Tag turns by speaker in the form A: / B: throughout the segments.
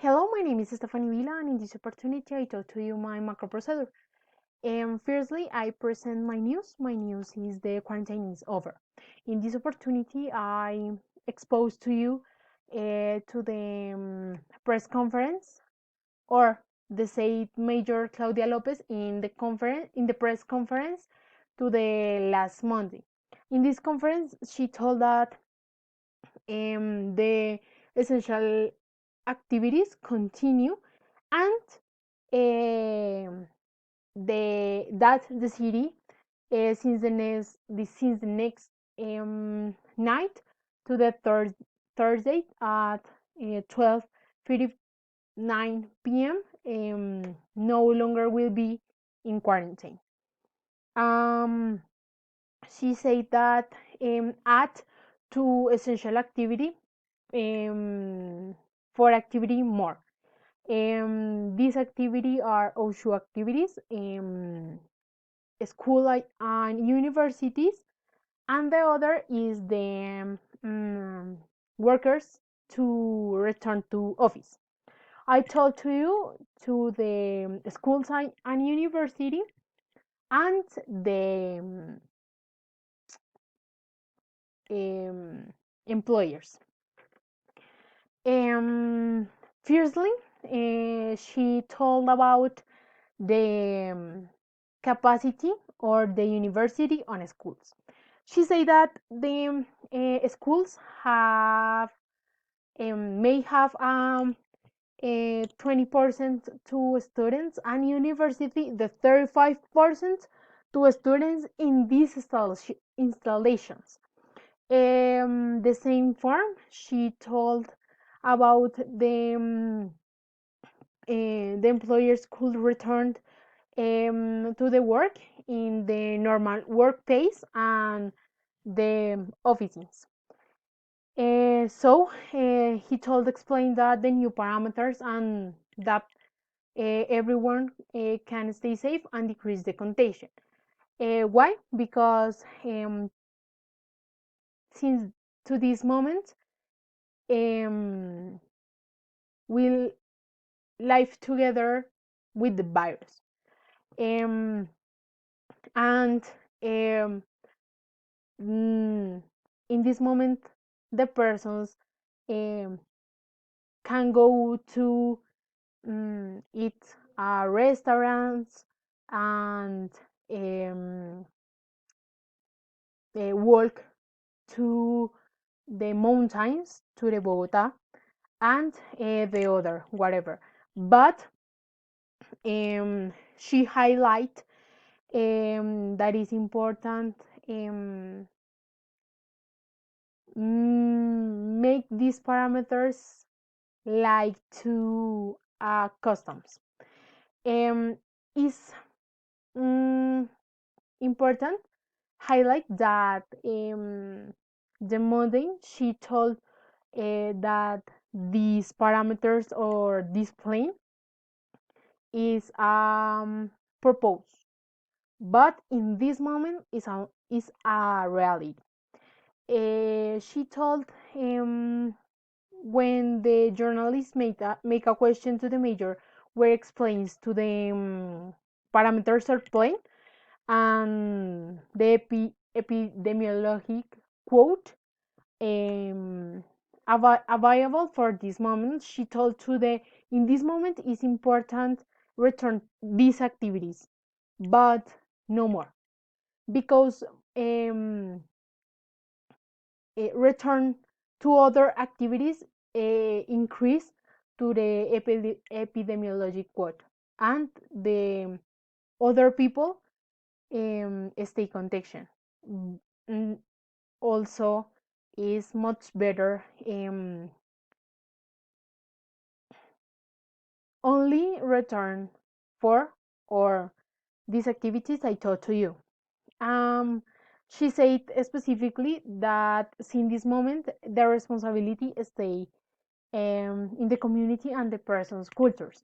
A: Hello, my name is Stephanie Vila, and in this opportunity, I talk to you my macro procedure. Firstly, I present my news. My news is the quarantine is over. In this opportunity, I expose to you to the press conference or the said Major Claudia Lopez in the press conference to the last Monday. In this conference, she told that the essential activities continue and the city since the next night to the Thursday at 12:59 p.m. No longer will be in quarantine. Um, she said that add to essential activity um, for activity more. These activities are OSHU activities, school and universities, and the other is the workers to return to office. I told to you to the schools and university and the um, employers. Um, Firstly, she told about the capacity or the university on schools. She said that the schools have may have 20% to students and university the 35% to students in these installations. The same form she told about the employers could return to the work in the normal work pace and the offices. He told explain that the new parameters and that everyone can stay safe and decrease the contagion. Why? Because since to this moment um, we'll live together with the virus. Um, and in this moment, the persons um, can go to eat restaurants and um, walk to the mountains, to the Bogota, and the other, whatever. But she highlight that is important make these parameters like to customs. Is important highlight that the Monday she told that these parameters or this plane is proposed, but in this moment is a reality. She told when the journalist make a question to the major where explains to the parameters are plain and the epidemiologic quote available for this moment. She told to the in this moment is important return these activities but no more because return to other activities increase to the epidemiologic quote and the other people stay contagion. Mm, Also is much better only return for or these activities I taught to you. Um, she said specifically that in this moment the responsibility stay in the community and the person's cultures.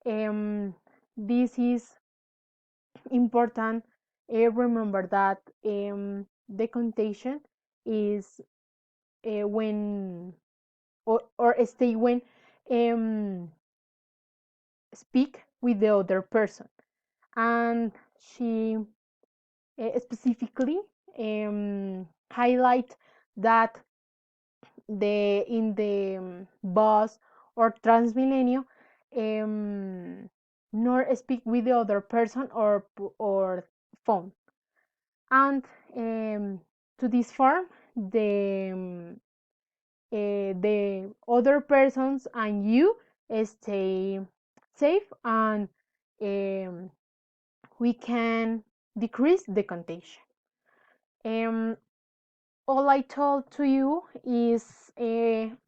A: Um, this is important. Remember that the contagion is when or stay when speak with the other person. And she specifically highlight that the in the bus or Transmilenio, nor speak with the other person or phone. And to this form, the other persons and you stay safe, and um, we can decrease the contagion. Um, all I told to you is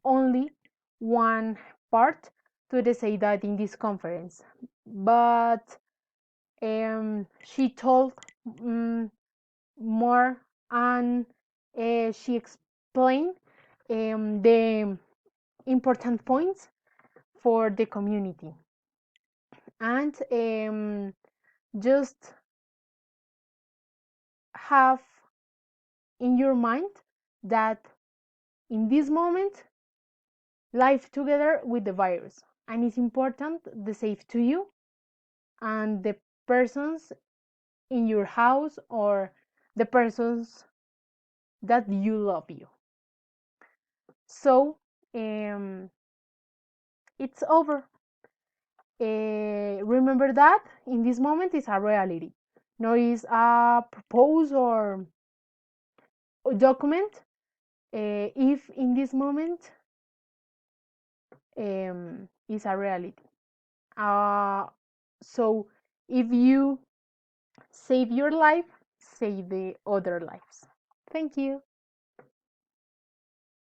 A: only one part to the say that in this conference, but she told more, and she explained the important points for the community. And just have in your mind that in this moment live together with the virus, and it's important the safe to you and the persons in your house or the persons that you love you. So it's over. Remember that in this moment is a reality, nor is a propose or document. If in this moment is a reality. Uh, so if you save your life, save the other lives. Thank you.